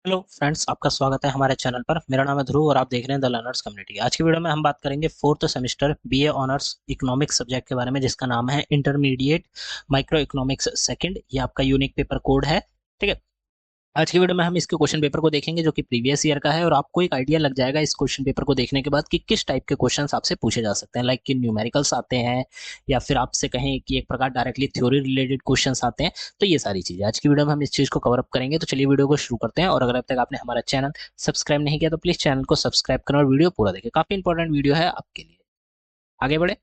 Hello friends, आपका स्वागत है हमारे चैनल पर। मेरा नाम है ध्रुव और आप देख रहे हैं द लर्नर्स कम्युनिटी। आज की वीडियो में हम बात करेंगे fourth semester BA honours economics subject के बारे में, जिसका नाम है इंटरमीडिएट माइक्रो इकोनॉमिक्स सेकंड। ये आपका यूनिक पेपर कोड है। ठीक है। आज की वीडियो में हम इसके क्वेश्चन पेपर को देखेंगे जो कि प्रीवियस ईयर का है, और आपको एक आइडिया लग जाएगा इस क्वेश्चन पेपर को देखने के बाद कि किस टाइप के क्वेश्चंस आपसे पूछे जा सकते हैं। लाइक कि न्यूमेरिकल्स आते हैं, या फिर आपसे कहें कि एक प्रकार डायरेक्टली थ्योरी रिलेटेड क्वेश्चंस आते हैं। तो ये सारी चीजें आज की वीडियो में हम इस चीज को कवर अप करेंगे। तो चलिए वीडियो को शुरू करते हैं। और अगर अब तक आपने हमारा चैनल सब्सक्राइब नहीं किया तो प्लीज चैनल को सब्सक्राइब करें और वीडियो पूरा देखें, काफी इंपॉर्टेंट वीडियो है आपके लिए। आगे बढ़े।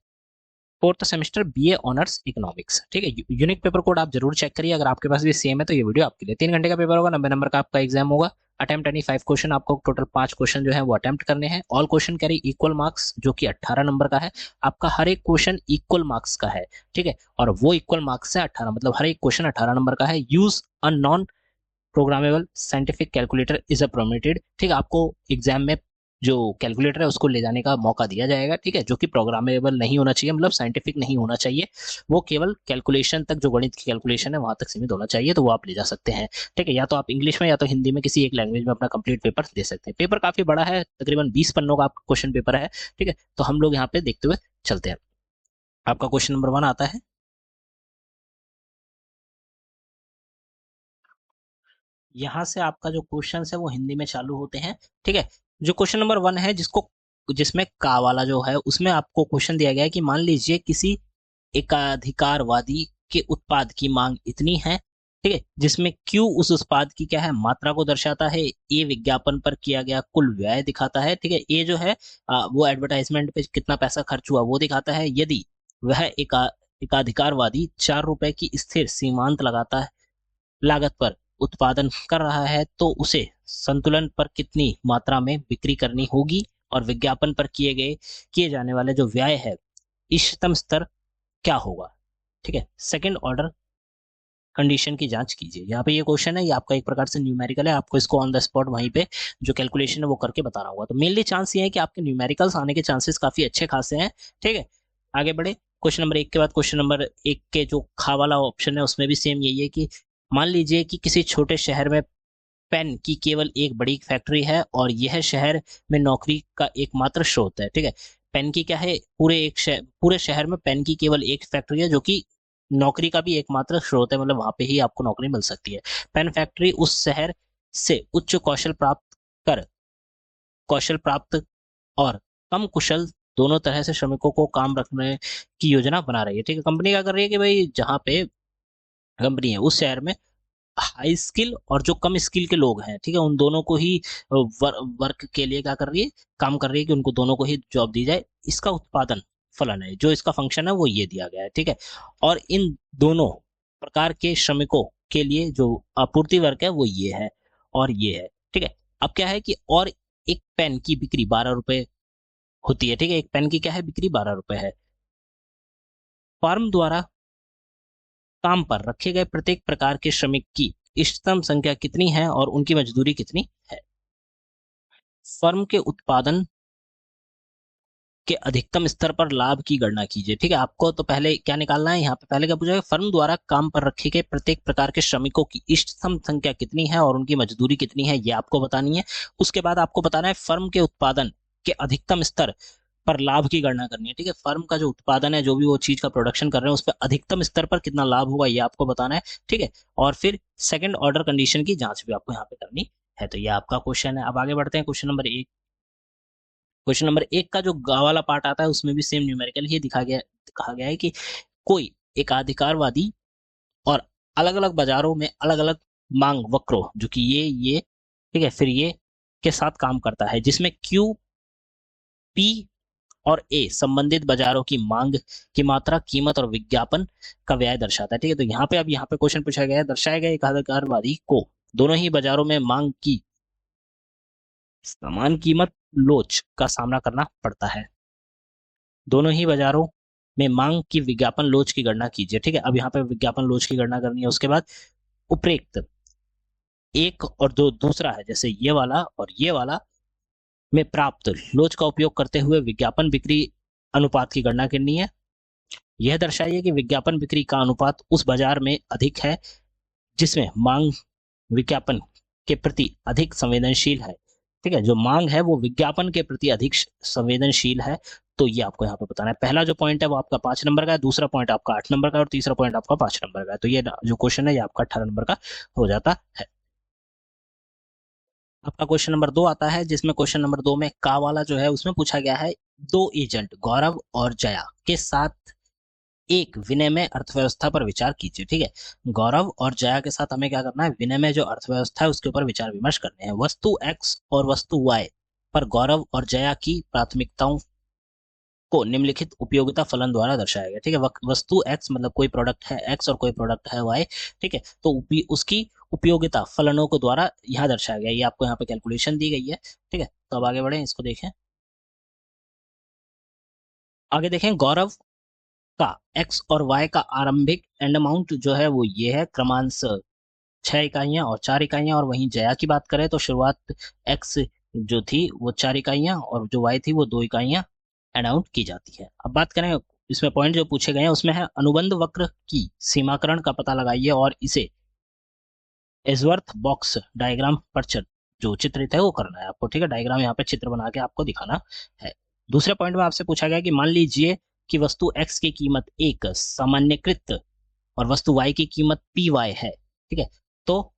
Fourth semester BA honours economics. ठीक है। यूनिक पेपर कोड आप जरूर चेक करिए, अगर आपके पास भी सेम है तो ये वीडियो आपके लिए। 3 घंटे का पेपर होगा, 90 नंबर का आपका एग्जाम होगा। अटेम्प्ट एनी 5 क्वेश्चन, आपको टोटल 5 क्वेश्चन जो है वो अटेम्प्ट करने हैं। All question carry equal marks, जो कि 18 नंबर का है। आपका हर एक क्वेश्चन इक्वल मार्क्स का है। ठीक है। और वो इक्वल मार्क्स है 18, मतलब हर एक क्वेश्चन 18 नंबर का है। Use a non programmable scientific calculator is a permitted. ठीक है। आपको एग्जाम में जो कैलकुलेटर है उसको ले जाने का मौका दिया जाएगा। ठीक है। जो कि प्रोग्रामेबल नहीं होना चाहिए, मतलब साइंटिफिक नहीं होना चाहिए। वो केवल कैलकुलेशन तक, जो गणित की कैलकुलेशन है वहां तक सीमित होना चाहिए, तो वो आप ले जा सकते हैं। ठीक है। या तो आप इंग्लिश में या तो हिंदी में किसी एक लैंग्वेज में अपना कंप्लीट पेपर दे सकते हैं। पेपर काफी बड़ा है, तकरीबन 20 पन्नों का आपका क्वेश्चन पेपर है। ठीक है। तो हम लोग यहाँ पे देखते हुए चलते हैं। आपका क्वेश्चन नंबर 1 आता है। यहाँ से आपका जो क्वेश्चन है वो हिंदी में चालू होते हैं। ठीक है। जो क्वेश्चन नंबर 1 है, जिसमें का वाला जो है, उसमें आपको क्वेश्चन दिया गया है कि मान लीजिए किसी एकाधिकारवादी के उत्पाद की मांग इतनी है। ठीक है। जिसमें क्यू उस उत्पाद की क्या है, मात्रा को दर्शाता है। ए विज्ञापन पर किया गया कुल व्यय दिखाता है। ठीक है। ए जो है वो एडवर्टाइजमेंट पे कितना पैसा खर्च हुआ वो दिखाता है। यदि वह एकाधिकारवादी 4 रुपए की स्थिर सीमांत लगाता है लागत पर उत्पादन कर रहा है, तो उसे संतुलन पर कितनी मात्रा में बिक्री करनी होगी, और विज्ञापन पर किए जाने वाले जो व्यय है, इष्टतम स्तर क्या होगा। ठीक है। सेकंड ऑर्डर कंडीशन की जांच कीजिए। यहाँ पे ये क्वेश्चन है, ये आपका एक प्रकार से न्यूमेरिकल है। आपको इसको ऑन द स्पॉट वहीं पे जो कैलकुलेशन है वो करके बताना होगा। तो मेनली चांस ये है कि आपके न्यूमेरिकल्स आने के चांसेस काफी अच्छे खासे हैं। ठीक है। आगे बढ़े। क्वेश्चन नंबर 1 के बाद क्वेश्चन नंबर 1 के जो खा वाला ऑप्शन है उसमें भी सेम यही है कि मान लीजिए कि किसी छोटे शहर में पेन की केवल एक बड़ी फैक्ट्री है, और यह शहर में नौकरी का एकमात्र स्रोत है। ठीक है। पेन की क्या है, पूरे शहर में पेन की केवल एक फैक्ट्री है, जो कि नौकरी का भी एकमात्र स्रोत है, मतलब वहां पे ही आपको नौकरी मिल सकती है। पेन फैक्ट्री उस शहर से उच्च कर कौशल प्राप्त और कम कुशल दोनों तरह से श्रमिकों को काम रखने की योजना बना रही है। ठीक है। कंपनी क्या कर रही है कि भाई जहाँ पे कंपनी है उस शहर में हाई स्किल और जो कम स्किल के लोग हैं, ठीक है, उन दोनों को ही वर्क के लिए क्या कर रही है, काम कर रही है कि उनको दोनों को ही जॉब दी जाए। इसका उत्पादन फलन है, जो इसका फंक्शन है वो ये दिया गया है। ठीक है। और इन दोनों प्रकार के श्रमिकों के लिए जो आपूर्ति वर्ग है वो ये है और ये है। ठीक है। अब क्या है कि और एक पेन की बिक्री 12 रुपए होती है। ठीक है। एक पेन की क्या है, बिक्री 12 रुपए है। फर्म द्वारा काम पर रखे गए प्रत्येक प्रकार के श्रमिक की इष्टतम संख्या कितनी है और उनकी मजदूरी कितनी है। फर्म के उत्पादन के अधिकतम स्तर पर लाभ की गणना कीजिए। ठीक है। आपको तो पहले क्या निकालना है, यहाँ पे पहले क्या पूछा है, फर्म द्वारा काम पर रखे गए प्रत्येक प्रकार के श्रमिकों की इष्टतम संख्या कितनी है और उनकी मजदूरी कितनी है, ये आपको बतानी है। उसके बाद आपको बताना है फर्म के उत्पादन के अधिकतम स्तर पर लाभ की गणना करनी है। ठीक है। फर्म का जो उत्पादन है, जो भी वो चीज का प्रोडक्शन कर रहे हैं, उस पर अधिकतम स्तर पर कितना लाभ होगा ये आपको बताना है। ठीक है। और फिर सेकंड ऑर्डर कंडीशन की जांच भी आपको यहाँ पे करनी है। तो ये आपका क्वेश्चन है। अब आगे बढ़ते हैं क्वेश्चन नंबर 1। क्वेश्चन नंबर 1 का जो गा वाला पार्ट आता है उसमें भी सेम न्यूमेरिकल ही कहा गया है कि कोई एकाधिकारवादी और अलग अलग बाजारों में अलग अलग मांग वक्रों, जो कि ये ठीक है, फिर ये के साथ काम करता है, जिसमें क्यू पी और ए संबंधित बाजारों की मांग की मात्रा, कीमत और विज्ञापन का व्यय दर्शाता है। ठीक है। तो यहाँ पे क्वेश्चन पूछा गया है, दर्शाए गए एकाधिकारवादी को दोनों ही बाजारों में मांग की समान कीमत लोच का सामना करना पड़ता है। दोनों ही बाजारों में मांग की विज्ञापन लोच की गणना कीजिए। ठीक है। अब यहाँ पे विज्ञापन लोच की गणना करनी है। उसके बाद उपरोक्त एक और दो दूसरा है, जैसे ये वाला और ये वाला, में प्राप्त लोच का उपयोग करते हुए विज्ञापन बिक्री अनुपात की गणना करनी है। यह दर्शाइए कि विज्ञापन बिक्री का अनुपात उस बाजार में अधिक है जिसमें मांग विज्ञापन के प्रति अधिक संवेदनशील है, ठीक है, जो मांग है वो विज्ञापन के प्रति अधिक संवेदनशील है। तो ये आपको यहाँ पे बताना है। पहला जो पॉइंट है वो आपका 5 नंबर का है, दूसरा पॉइंट आपका 8 नंबर का है और तीसरा पॉइंट आपका 5 नंबर का है। तो ये जो क्वेश्चन है ये आपका 18 नंबर का हो जाता है। आपका क्वेश्चन नंबर 2 आता है, जिसमें क्वेश्चन नंबर 2 में का वाला जो है उसमें पूछा गया है, दो एजेंट गौरव और जया के साथ एक विनिमय अर्थव्यवस्था पर विचार कीजिए। ठीक है, गौरव और जया के साथ हमें क्या करना है, विनिमय जो अर्थव्यवस्था है उसके ऊपर विचार विमर्श करने हैं। वस्तु एक्स और वस्तु वाई पर गौरव और जया की प्राथमिकताओं को निम्नलिखित उपयोगिता फलन द्वारा दर्शाया गया। ठीक है, वस्तु एक्स मतलब कोई प्रोडक्ट है एक्स और कोई प्रोडक्ट है वाई। ठीक है, तो उसकी उपयोगिता फलनों को द्वारा यहाँ दर्शाया गया। ये आपको यहाँ पे कैलकुलेशन दी गई है। ठीक है, तो अब आगे बढ़े, इसको देखें। आगे देखें, गौरव का एक्स और वाई का आरंभिक एंड अमाउंट जो है वो ये है, क्रमांश 6 इकाइयां और 4 इकाइयां। और वहीं जया की बात करें तो शुरुआत एक्स जो थी वो 4 इकाइयां और जो वाई थी वो 2 इकाइयां अनाउंट की जाती है। अब बात करें, इसमें पॉइंट जो पूछे गए हैं उसमें है, अनुबंध वक्र की सीमाकरण का पता लगाइए और इसे एजवर्थ बॉक्स डायग्राम पर जो चित्रित है वो करना है आपको। ठीक है, डायग्राम यहाँ पे चित्र बना के आपको दिखाना है। दूसरे पॉइंट में आपसे पूछा गया कि मान लीजिए कि वस्तु एक्स की कीमत एक सामान्यकृत और वस्तु वाई की कीमत पी वाई है। ठीक है, तो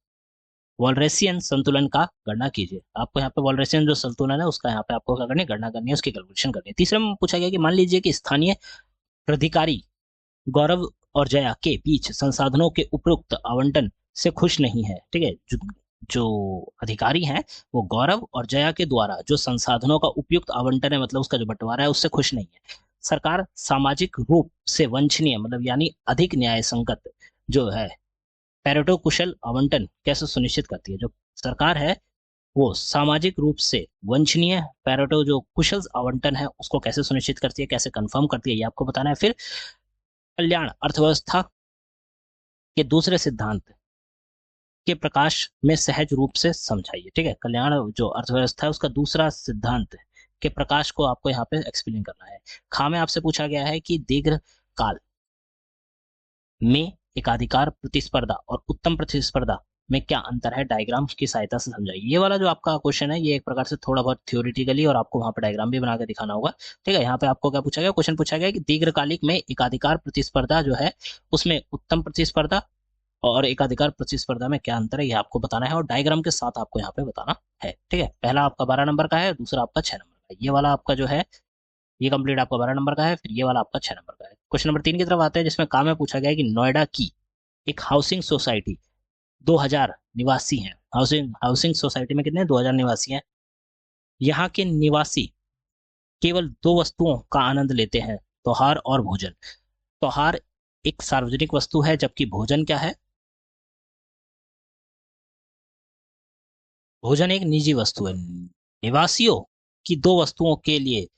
वॉलरेसियन संतुलन का गणना कीजिए। आपको यहाँ पे वॉलरेसियन जो संतुलन है उसका यहाँ पे आपको क्या करनी है, गणना करनी है, उसकी कैलकुलेशन करनी है। तीसरे में पूछा गया कि मान लीजिए कि स्थानीय प्राधिकारी गौरव और जया के बीच संसाधनों के उपयुक्त आवंटन से खुश नहीं है। ठीक है, जो अधिकारी हैं वो गौरव और जया के द्वारा जो संसाधनों का उपयुक्त आवंटन है मतलब उसका जो बंटवारा है उससे खुश नहीं है। सरकार सामाजिक रूप से वंचनीय मतलब यानी अधिक न्याय संगत जो है पेरेटो कुशल आवंटन कैसे सुनिश्चित करती है। जो सरकार है वो सामाजिक रूप से वंचनीय पेरेटो जो कुशल आवंटन है उसको कैसे सुनिश्चित करती है, कैसे कंफर्म करती है, ये आपको बताना है। फिर कल्याण अर्थव्यवस्था के दूसरे सिद्धांत के प्रकाश में सहज रूप से समझाइए। ठीक है, कल्याण जो अर्थव्यवस्था है उसका दूसरा सिद्धांत के प्रकाश को आपको यहाँ पे एक्सप्लेन करना है। खा में आपसे पूछा गया है कि दीर्घ काल में एकाधिकार प्रतिस्पर्धा और उत्तम प्रतिस्पर्धा में क्या अंतर है, डायग्राम की सहायता से समझाइए। ये वाला जो आपका क्वेश्चन है ये एक प्रकार से थोड़ा बहुत थ्योरेटिकली और आपको वहां पर डायग्राम भी बना के दिखाना होगा। ठीक है, यहाँ पे आपको क्या पूछा गया, क्वेश्चन पूछा गया कि दीर्घकालिक में एकाधिकार प्रतिस्पर्धा जो है उसमें उत्तम प्रतिस्पर्धा और एकाधिकार प्रतिस्पर्धा में क्या अंतर है ये आपको बताना है और डायग्राम के साथ आपको यहाँ पे बताना है। ठीक है, पहला आपका 12 नंबर का है, दूसरा आपका 6 नंबर का है। ये वाला आपका जो है ये कंप्लीट आपका 12 नंबर का है, फिर ये वाला आपका 6 नंबर का है। क्वेश्चन नंबर 3 की तरफ आते हैं, जिसमें काम में पूछा गया है कि नोएडा की एक हाउसिंग सोसाइटी 2000 निवासी हैं। हाउसिंग हाउसिंग सोसाइटी में कितने 2000 निवासी हैं। यहाँ के निवासी केवल दो वस्तुओं का आनंद लेते हैं, त्योहार और भोजन। त्योहार एक सार्वजनिक वस्तु है जबकि भोजन क्या है, भोजन एक निजी वस्तु है। निवासियों की दो वस्तुओं के लिए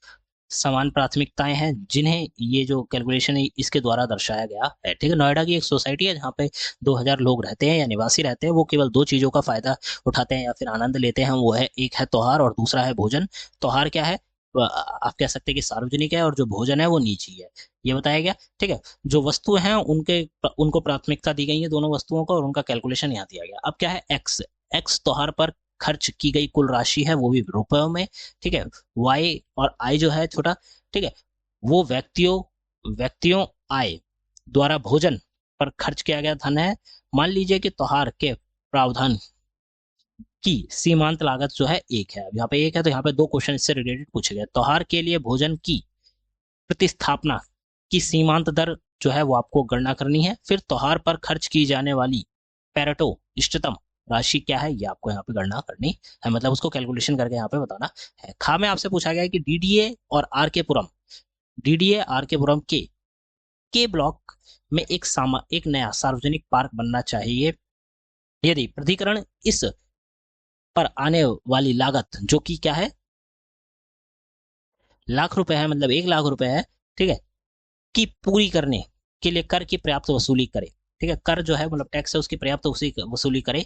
समान प्राथमिकताएं हैं जिन्हें ये जो कैलकुलेशन है इसके द्वारा दर्शाया गया है। ठीक है, नोएडा की एक सोसाइटी है जहाँ पे 2000 लोग रहते हैं या निवासी रहते हैं, वो केवल दो चीजों का फायदा उठाते हैं या फिर आनंद लेते हैं। वो है, एक है त्योहार और दूसरा है भोजन। त्योहार क्या है, आप कह सकते हैं कि सार्वजनिक है और जो भोजन है वो निजी है, ये बताया गया। ठीक है, जो वस्तु हैं उनको प्राथमिकता दी गई है दोनों वस्तुओं को और उनका कैलकुलेशन यहाँ दिया गया। अब क्या है, एक्स एक्स त्योहार पर खर्च की गई कुल राशि है वो भी रुपयों में। ठीक है, वाई और आई जो है छोटा, ठीक है, वो व्यक्तियों व्यक्तियों आय द्वारा भोजन पर खर्च किया गया धन है। मान लीजिए कि त्योहार के प्रावधान की सीमांत लागत जो है एक है। अब यहाँ पे एक है तो यहाँ पे दो क्वेश्चन इससे रिलेटेड पूछे गए। त्योहार के लिए भोजन की प्रतिस्थापना की सीमांत दर जो है वो आपको गणना करनी है। फिर त्योहार पर खर्च की जाने वाली पेरेटो इष्टतम राशि क्या है ये आपको यहाँ पे गणना करनी है, मतलब उसको कैलकुलेशन करके यहाँ पे बताना है। खा में आपसे पूछा गया है कि डीडीए और आर के पुरम डीडीए आर के पुरम के ब्लॉक में एक नया सार्वजनिक पार्क बनना चाहिए यदि प्राधिकरण इस पर आने वाली लागत जो कि क्या है लाख रुपए है, मतलब 1 लाख रुपए है, ठीक है, की पूरी करने के लिए कर की पर्याप्त वसूली करे। ठीक है, कर जो है मतलब टैक्स है उसकी पर्याप्त वसूली करे।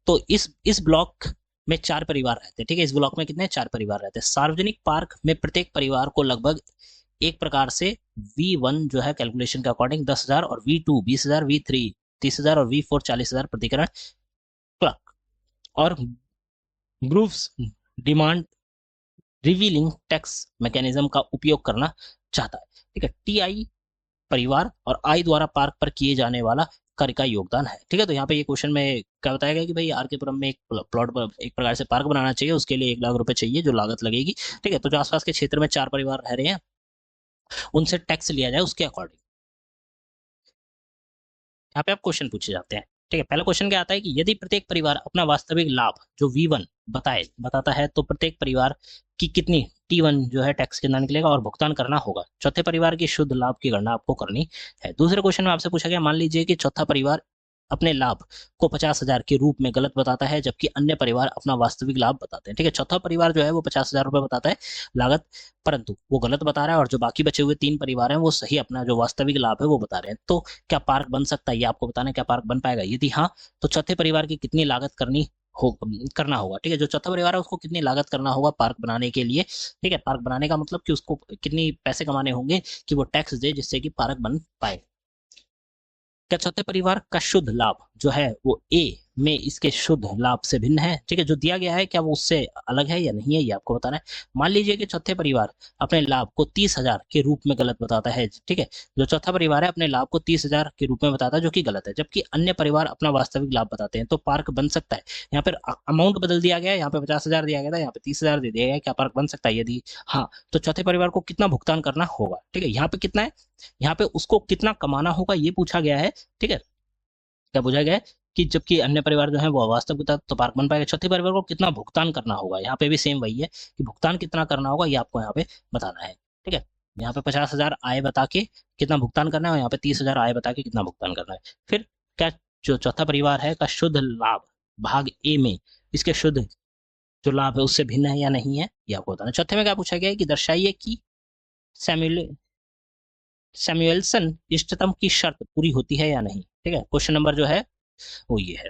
तो इस ब्लॉक में 4 परिवार रहते हैं। ठीक है, इस ब्लॉक में कितने 4 परिवार रहते हैं। सार्वजनिक पार्क में प्रत्येक परिवार को लगभग एक प्रकार से V1 जो है कैलकुलेशन के अकॉर्डिंग 10,000 और V2 20,000, V3 30,000 और V4 40,000 प्रतिकरण क्लर्क और groups demand revealing tax mechanism का उपयोग करना चाहता है। ठीक है, टीआई परिवार और आई द्वारा पार्क पर किए जाने वाला कर का योगदान है। ठीक है, तो यहाँ पे ये क्वेश्चन में क्या बताया गया कि भाई आर के पुरम में एक प्लॉट पर एक प्रकार से पार्क बनाना चाहिए, उसके लिए 1 लाख रुपए चाहिए जो लागत लगेगी। ठीक है, तो जो आसपास के क्षेत्र में 4 परिवार रह रहे हैं उनसे टैक्स लिया जाए उसके अकॉर्डिंग। यहाँ पे आप क्वेश्चन पूछे जाते हैं। ठीक है, पहला क्वेश्चन क्या आता है कि यदि प्रत्येक परिवार अपना वास्तविक लाभ जो V1 बताता है तो प्रत्येक परिवार की कितनी T1 जो है टैक्स कितना निकलेगा और भुगतान करना होगा। चौथे परिवार की शुद्ध लाभ की गणना आपको करनी है। दूसरे क्वेश्चन में आपसे पूछा गया, मान लीजिए कि चौथा परिवार अपने लाभ को 50,000 के रूप में गलत बताता है जबकि अन्य परिवार अपना वास्तविक लाभ बताते हैं। ठीक है, चौथा परिवार जो है वो 50,000 रुपए बताता है लागत, परंतु वो गलत बता रहा है और जो बाकी बचे हुए 3 परिवार हैं वो सही अपना जो वास्तविक लाभ है वो बता रहे हैं। तो क्या पार्क बन सकता है, ये आपको बताना है। क्या पार्क बन पाएगा? यदि हाँ, तो चौथे परिवार की कितनी लागत करना होगा। ठीक है, जो चौथा परिवार है उसको कितनी लागत करना होगा पार्क बनाने के लिए। ठीक है, पार्क बनाने का मतलब कि उसको कितनी पैसे कमाने होंगे कि वो टैक्स दे जिससे कि पार्क बन पाए। क्या चौथे परिवार का शुद्ध लाभ जो है वो ए में इसके शुद्ध लाभ से भिन्न है। ठीक है, जो दिया गया है क्या वो उससे अलग है या नहीं है, ये आपको बताना है। मान लीजिए कि चौथे परिवार अपने लाभ को 30,000 के रूप में गलत बताता है। ठीक है, जो चौथा परिवार है अपने लाभ को 30,000 के रूप में बताता है जो कि गलत है, जबकि अन्य परिवार अपना वास्तविक लाभ बताते हैं, तो पार्क बन सकता है। यहाँ पर अमाउंट बदल दिया गया है, यहाँ पे 50,000 दिया गया था, यहाँ पे 30,000 दे दिया गया है। क्या पार्क बन सकता है? यदि हाँ, तो चौथे परिवार को कितना भुगतान करना होगा। ठीक है, यहाँ पे कितना है, यहाँ पे उसको कितना कमाना होगा ये पूछा गया है। ठीक है, क्या पूछा गया है कि जबकि अन्य परिवार जो है वो अवास्तव बता तो पार्क बन पाएगा। चौथे परिवार को कितना भुगतान करना होगा, यहाँ पे भी सेम वही है कि भुगतान कितना करना होगा ये आपको यहाँ पे बताना है। ठीक है, यहाँ पे 50,000 आय बता के कितना भुगतान करना है और यहाँ पे 30,000 आय बता के कितना भुगतान करना है। फिर क्या जो चौथा परिवार है का शुद्ध लाभ भाग ए में इसके शुद्ध जो लाभ है उससे भिन्न है या नहीं है, ये आपको बताना है। चौथे में क्या पूछा गया है कि दर्शाइए कि सैमुअल सैमुएल्सन इष्टतम की शर्त पूरी होती है या नहीं। ठीक है, क्वेश्चन नंबर जो है वो ये है।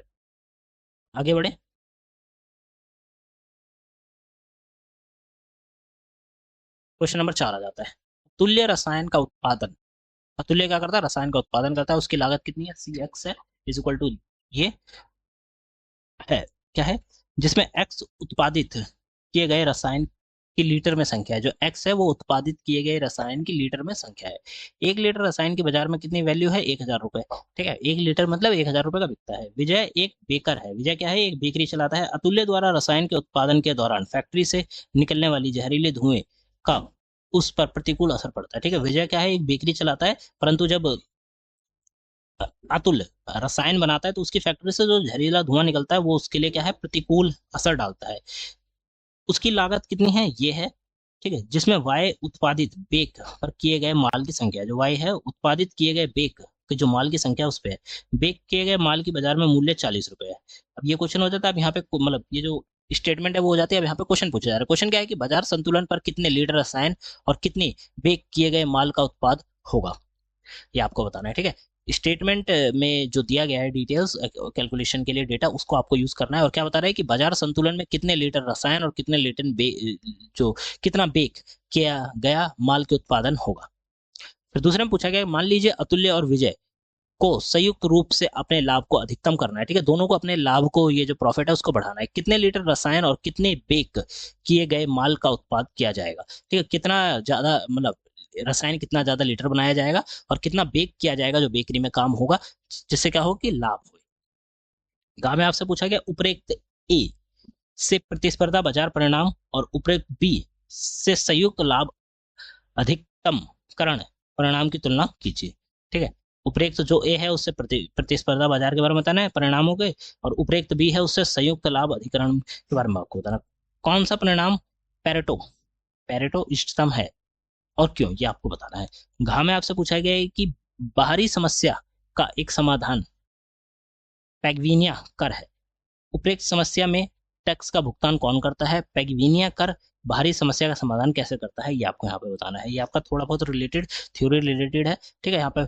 आगे बढ़े। क्वेश्चन नंबर 4 आ जाता है, तुल्य रसायन का उत्पादन। अतुल्य क्या करता है? रसायन का उत्पादन करता है। उसकी लागत कितनी है? CX है इज इक्वल टू ये है क्या है जिसमें X उत्पादित किए गए रसायन की लीटर में संख्या है। जो X है वो उत्पादित किए गए रसायन की लीटर में संख्या है। 1 लीटर रसायन की बाजार में कितनी वैल्यू है? 1,000 रुपए। ठीक है, 1 लीटर मतलब 1,000 रुपए का बिकता है। विजय एक बेकर है। विजय क्या है? एक बेकरी चलाता है। अतुल्य द्वारा रसायन के उत्पादन के दौरान फैक्ट्री से निकलने वाली जहरीले धुएं का उस पर प्रतिकूल असर पड़ता है। ठीक है, विजय क्या है? एक बेकरी चलाता है, परंतु जब अतुल्य रसायन बनाता है तो उसकी फैक्ट्री से जो जहरीला धुआं निकलता है वो उसके लिए क्या है? प्रतिकूल असर डालता है। उसकी लागत कितनी है? ये है। ठीक है, जिसमें वाई उत्पादित बेक पर किए गए माल की संख्या है। जो वाई है उत्पादित किए गए बेक के जो माल की संख्या उस पे है। बेक किए गए माल की बाजार में मूल्य 40 रुपए है। अब ये क्वेश्चन हो जाता है। अब यहाँ पे मतलब ये जो स्टेटमेंट है वो हो जाती है। अब यहाँ पे क्वेश्चन पूछा जा रहा है। क्वेश्चन क्या है कि बाजार संतुलन पर कितने लीटर रसायन और कितने बेक किए गए माल का उत्पाद होगा, ये आपको बताना है। ठीक है, स्टेटमेंट में जो दिया गया है डिटेल्स कैलकुलेशन के लिए डेटा उसको आपको यूज करना है। और क्या बता रहा है कि बाजार संतुलन में कितने लीटर रसायन और कितने लीटर जो कितना बेक किया गया माल के उत्पादन होगा। फिर दूसरे में पूछा गया, मान लीजिए अतुल्य और विजय को संयुक्त रूप से अपने लाभ को अधिकतम करना है। ठीक है, दोनों को अपने लाभ को ये जो प्रॉफिट है उसको बढ़ाना है। कितने लीटर रसायन और कितने बेक किए गए माल का उत्पाद किया जाएगा। ठीक है, कितना ज्यादा मतलब रसायन कितना ज्यादा लीटर बनाया जाएगा और कितना बेक किया जाएगा जो बेकरी में काम होगा जिससे क्या हो कि लाभ हो। गांव में आपसे पूछा गया उपरोक्त ए से प्रतिस्पर्धा बाजार परिणाम और उपरोक्त बी से संयुक्त लाभ अधिकतम करण परिणाम की तुलना कीजिए। ठीक है, उपरोक्त जो ए है उससे प्रतिस्पर्धा बाजार के बारे में बताना है परिणामों के, और उपरोक्त बी है उससे संयुक्त लाभ अधिकरण के बारे में आपको बताना। कौन सा परिणाम पेरेटो पेरेटो इष्टतम है और क्यों, ये आपको बताना है। घ में आपसे पूछा गया है कि बाहरी समस्या का एक समाधान पैगविनिया कर है। उपरोक्त समस्या में टैक्स का भुगतान कौन करता है? पैगविनिया कर बाहरी समस्या का समाधान कैसे करता है, ये आपको यहाँ पे बताना है। ये आपका थोड़ा बहुत रिलेटेड थ्योरी रिलेटेड है। ठीक है, यहाँ पे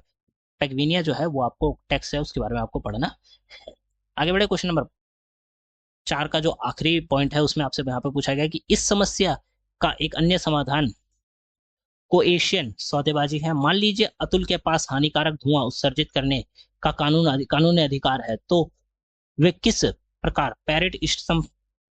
पैगविनिया जो है वो आपको टैक्स है उसके बारे में आपको पढ़ना है। आगे बढ़े, क्वेश्चन नंबर 4 का जो आखिरी पॉइंट है उसमें आपसे यहाँ पे पूछा गया कि इस समस्या का एक अन्य समाधान को एशियन सौदेबाजी है। मान लीजिए अतुल के पास हानिकारक धुआं उत्सर्जित करने का कानूनी अधिकार है, तो वे किस प्रकार पैरेट इष्टतम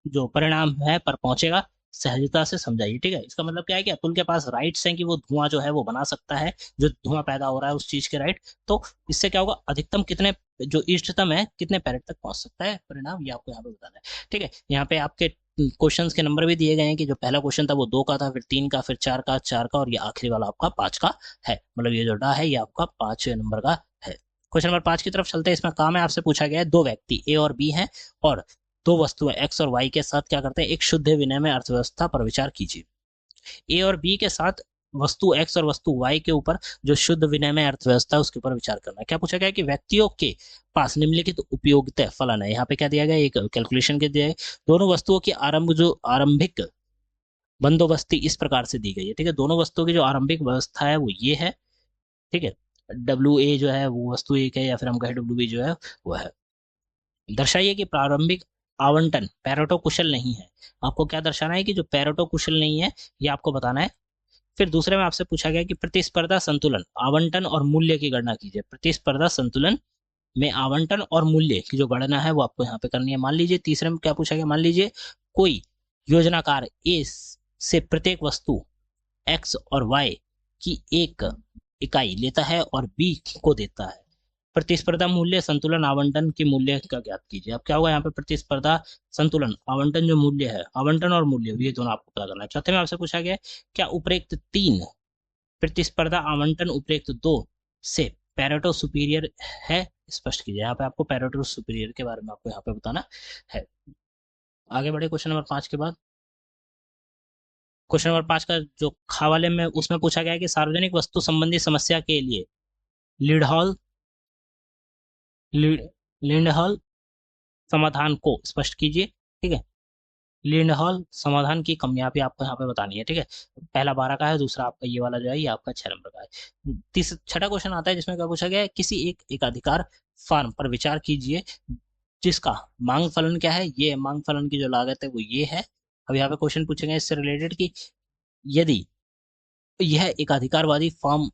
जो परिणाम है पर पहुंचेगा, सहजता से समझाइए। ठीक है, इसका मतलब क्या है कि अतुल के पास राइट्स हैं कि वो धुआं जो है वो बना सकता है, जो धुआं पैदा हो रहा है उस चीज के राइट। तो इससे क्या होगा, अधिकतम कितने, जो इष्टतम है कितने पैरेट तक पहुंच सकता है परिणाम, ये आपको यहाँ पे बताना है। ठीक है, यहाँ पे आपके क्वेश्चंस के नंबर भी दिए गए हैं कि जो पहला क्वेश्चन था वो 2 का था, फिर 3 का, फिर 4 का, 4 का, और ये आखिरी वाला आपका 5 का है। मतलब ये जो डा है ये आपका 5 नंबर का है। क्वेश्चन नंबर 5 की तरफ चलते हैं। इसमें काम है, आपसे पूछा गया है दो व्यक्ति ए और बी हैं और दो वस्तुएं एक्स और वाई के साथ क्या करते हैं, एक शुद्ध विनिमय अर्थव्यवस्था पर विचार कीजिए। ए और बी के साथ वस्तु एक्स और वस्तु वाई के ऊपर जो शुद्ध विनिमय अर्थव्यवस्था है उसके ऊपर विचार करना है। क्या पूछा गया है कि व्यक्तियों के पास निम्नलिखित उपयोगिता फलन है। यहाँ पे क्या दिया गया है, एक कैलकुलेशन के दिया है। दोनों वस्तुओं की आरंभिक बंदोबस्ती इस प्रकार से दी गई है। ठीक है, दोनों वस्तुओं की जो आरंभिक व्यवस्था है वो ये है। ठीक है, डब्ल्यू ए जो है वो वस्तु एक है, या फिर हम कहें डब्ल्यू बी जो है वो है। दर्शाइए कि प्रारंभिक आवंटन पैरेटो कुशल नहीं है। आपको क्या दर्शाना है कि जो पैरेटो कुशल नहीं है, ये आपको बताना है। फिर दूसरे में आपसे पूछा गया कि प्रतिस्पर्धा संतुलन आवंटन और मूल्य की गणना कीजिए। प्रतिस्पर्धा संतुलन में आवंटन और मूल्य की जो गणना है वो आपको यहाँ पे करनी है। मान लीजिए तीसरे में क्या पूछा गया, मान लीजिए कोई योजनाकार ए से प्रत्येक वस्तु एक्स और वाई की एक इकाई लेता है और बी को देता है। प्रतिस्पर्धा मूल्य संतुलन आवंटन के मूल्य का ज्ञात कीजिए। अब क्या होगा यहाँ पे, प्रतिस्पर्धा संतुलन आवंटन जो मूल्य है, आवंटन और मूल्य ये दोनों आपको पता करना है। चौथे में आपसे पूछा गया क्या उपरोक्त 3 प्रतिस्पर्धा आवंटन उपरोक्त 2 से पैरेटो सुपीरियर है, स्पष्ट कीजिए। यहाँ पे आपको पैरेटो सुपीरियर के बारे में आपको यहाँ पे बताना है। आगे बढ़े क्वेश्चन नंबर 5 के बाद। क्वेश्चन नंबर 5 का जो खा वाले में उसमें पूछा गया है कि सार्वजनिक वस्तु संबंधी समस्या के लिए लिडहॉल लिंडहॉल समाधान को स्पष्ट कीजिए। ठीक है, लिंडहॉल समाधान की कमियां भी आपको यहाँ पे बतानी है। ठीक है, पहला 12 का है, दूसरा आपका ये वाला जो है ये आपका 6 नंबर का है। छठा क्वेश्चन आता है जिसमें क्या पूछा गया है, किसी एक एकाधिकार फर्म पर विचार कीजिए जिसका मांग फलन क्या है, ये मांग फलन की जो लागत है वो ये है। अब यहाँ पे क्वेश्चन पूछेंगे इससे रिलेटेड कि यदि यह एकाधिकारवादी फर्म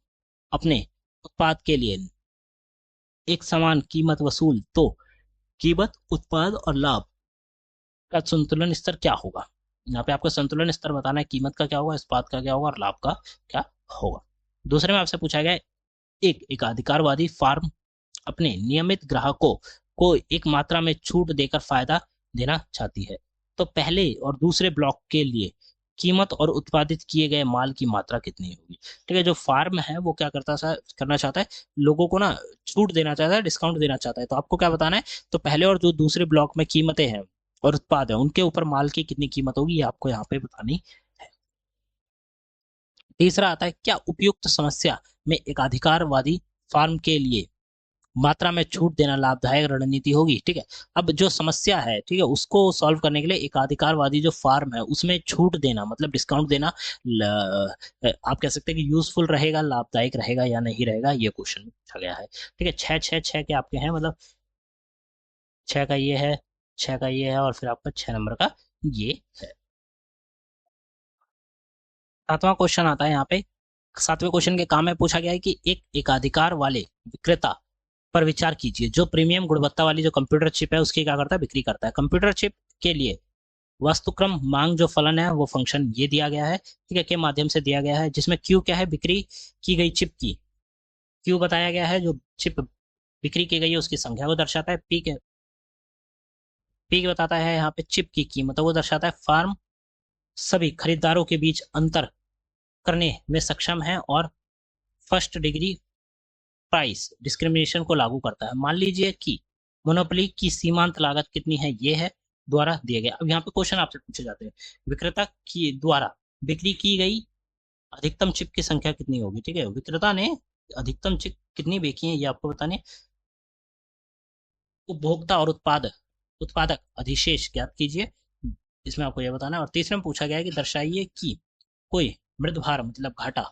अपने उत्पाद के लिए एक समान कीमत वसूल तो कीमत, उत्पाद और लाभ का संतुलन स्तर क्या होगा। यहाँ पे आपको संतुलन स्तर बताना है, कीमत का क्या होगा, उत्पाद का क्या होगा और लाभ का क्या होगा। दूसरे में आपसे पूछा गया है, एक एकाधिकारवादी फार्म अपने नियमित ग्राहकों को एक मात्रा में छूट देकर फायदा देना चाहती है, तो पहले और दूसरे ब्लॉक के लिए कीमत और उत्पादित किए गए माल की मात्रा कितनी होगी। ठीक है, जो फार्म है वो क्या करना चाहता है, लोगों को ना छूट देना चाहता है, डिस्काउंट देना चाहता है। तो आपको क्या बताना है, तो पहले और जो दूसरे ब्लॉक में कीमतें हैं और उत्पाद है उनके ऊपर माल की कितनी कीमत होगी, ये आपको यहाँ पे बतानी है। तीसरा आता है, क्या उपयुक्त समस्या में एकाधिकारवादी फार्म के लिए मात्रा में छूट देना लाभदायक रणनीति होगी। ठीक है, अब जो समस्या है, ठीक है, उसको सॉल्व करने के लिए एकाधिकारवादी जो फार्म है उसमें छूट देना मतलब डिस्काउंट देना आप कह सकते हैं कि यूजफुल रहेगा, लाभदायक रहेगा या नहीं रहेगा, ये क्वेश्चन पूछा गया है। ठीक है, छह छह छह के आपके हैं, मतलब 6 का ये है, 6 का ये है और फिर आपका 6 नंबर का ये है। सातवां क्वेश्चन आता है यहाँ पे। सातवें क्वेश्चन के काम में पूछा गया है कि एक एकाधिकार वाले विक्रेता पर विचार कीजिए जो प्रीमियम गुणवत्ता वाली जो कंप्यूटर चिप है उसकी क्या करता है, बिक्री करता है। कंप्यूटर चिप के लिए वास्तुक्रम मांग जो फलन है वो फंक्शन ये दिया गया है, ठीक है, के माध्यम से दिया गया है, जिसमें क्यू क्या है, बिक्री की गई चिप की क्यू बताया गया है, जो चिप बिक्री की गई है उसकी संख्या को दर्शाता है। पी बताता है यहाँ पे चिप की कीमत वो दर्शाता है। फार्म सभी खरीदारों के बीच अंतर करने में सक्षम है और फर्स्ट डिग्री प्राइस डिस्क्रिमिनेशन को लागू करता है। मान लीजिए कि मोनोपोली की सीमांत लागत कितनी है, ये है द्वारा दिया गया। अब यहाँ पे क्वेश्चन आपसे पूछे जाते हैं, विक्रेता की द्वारा बिक्री की गई अधिकतम चिप की संख्या कितनी होगी। ठीक है, विक्रेता ने अधिकतम चिप कितनी बेची है ये आपको बताने। उपभोक्ता और उत्पादक अधिशेष ज्ञात कीजिए, इसमें आपको यह बताना है। और तीसरे में पूछा गया है कि दर्शाइए कि कोई मृद भार मतलब घाटा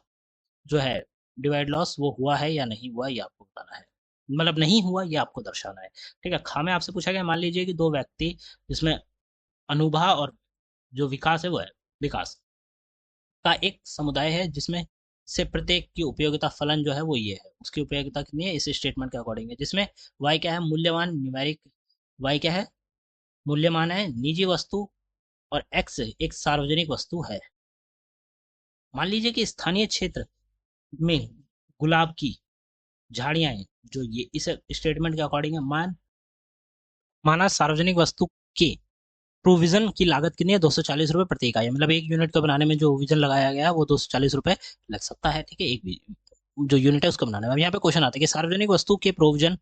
जो है डिवाइड लॉस वो हुआ है या नहीं हुआ, ये आपको बताना है, मतलब नहीं हुआ ये आपको दर्शाना है। ठीक है, खा में आपसे पूछा गया, मान लीजिए कि दो व्यक्ति जिसमें अनुभा और जो विकास है वो है विकास का एक समुदाय है जिसमें से प्रत्येक की उपयोगिता फलन जो है वो ये है, उसकी उपयोगिता कितनी है इस स्टेटमेंट के अकॉर्डिंग है, जिसमें वाई क्या है, मूल्यवान न्यूमेरिक वाई क्या है, मूल्यमान है निजी वस्तु और एक्स एक सार्वजनिक वस्तु है। मान लीजिए कि स्थानीय क्षेत्र में गुलाब की झाड़ियां हैं, जो ये इस स्टेटमेंट के अकॉर्डिंग है। माना सार्वजनिक वस्तु के प्रोविजन की लागत कितनी है, 240 रुपए प्रति इकाई, मतलब एक यूनिट को बनाने में जो प्रोविजन लगाया गया है वो 240 रुपए लग सकता है। ठीक है, जो यूनिट है उसको बनाने में। अब यहाँ पे क्वेश्चन आता है कि सार्वजनिक वस्तु के प्रोविजन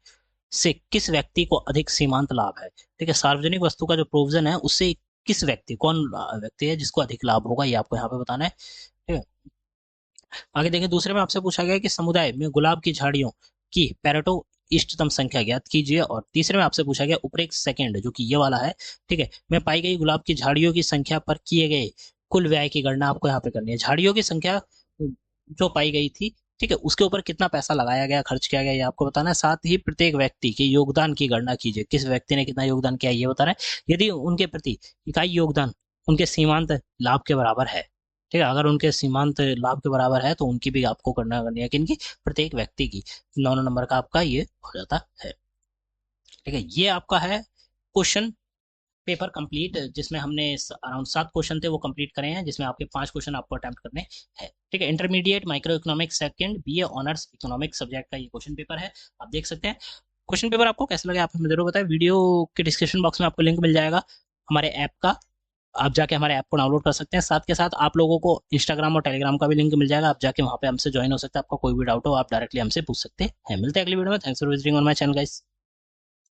से किस व्यक्ति को अधिक सीमांत लाभ है। ठीक है, सार्वजनिक वस्तु का जो प्रोविजन है उससे किस व्यक्ति, कौन व्यक्ति है जिसको अधिक लाभ होगा, ये आपको यहाँ पे बताना है। ठीक है, आगे देखें, दूसरे में आपसे पूछा गया है कि समुदाय में गुलाब की झाड़ियों की पेरेटो इष्टतम संख्या ज्ञात कीजिए। और तीसरे में आपसे पूछा गया उपरेक्त सेकंड, जो कि ये वाला है, ठीक है, में पाई गई गुलाब की झाड़ियों की संख्या पर किए गए कुल व्यय की गणना आपको यहाँ पे करनी है। झाड़ियों की संख्या जो पाई गई थी, ठीक है, उसके ऊपर कितना पैसा लगाया गया, खर्च किया गया, ये आपको बताना है। साथ ही प्रत्येक व्यक्ति के योगदान की गणना कीजिए, किस व्यक्ति ने कितना योगदान किया ये बताना है। यदि उनके प्रति इकाई योगदान उनके सीमांत लाभ के बराबर है, ठीक है, अगर उनके सीमांत लाभ के बराबर है तो उनकी भी आपको गणना करनी है, किनकी, प्रत्येक व्यक्ति की। 9 नंबर का आपका ये हो जाता है। ठीक है, ये आपका है क्वेश्चन पेपर कंप्लीट, जिसमें हमने अराउंड 7 क्वेश्चन थे वो कंप्लीट करे हैं, जिसमें आपके 5 क्वेश्चन आपको अटेम्प्ट करने हैं। ठीक है, intermediate micro economics second BA honours economics subject का ये क्वेश्चन पेपर है, आप देख सकते हैं। क्वेश्चन पेपर आपको कैसा लगे आप हमें जरूर बताएं। वीडियो के डिस्क्रिप्शन बॉक्स में आपको लिंक मिल जाएगा हमारे ऐप का, आप जाके हमारे ऐप को डाउनलोड कर सकते हैं। साथ के साथ आप लोगों को इंस्टाग्राम और टेलीग्राम का भी लिंक मिल जाएगा, आप जाके वहाँ पे हमसे ज्वाइन हो सकते हैं। आपका कोई भी डाउट हो आप डायरेक्टली हमसे पूछ सकते हैं। मिलते हैं अगली वीडियो में। Thanks for visiting on my channel guys.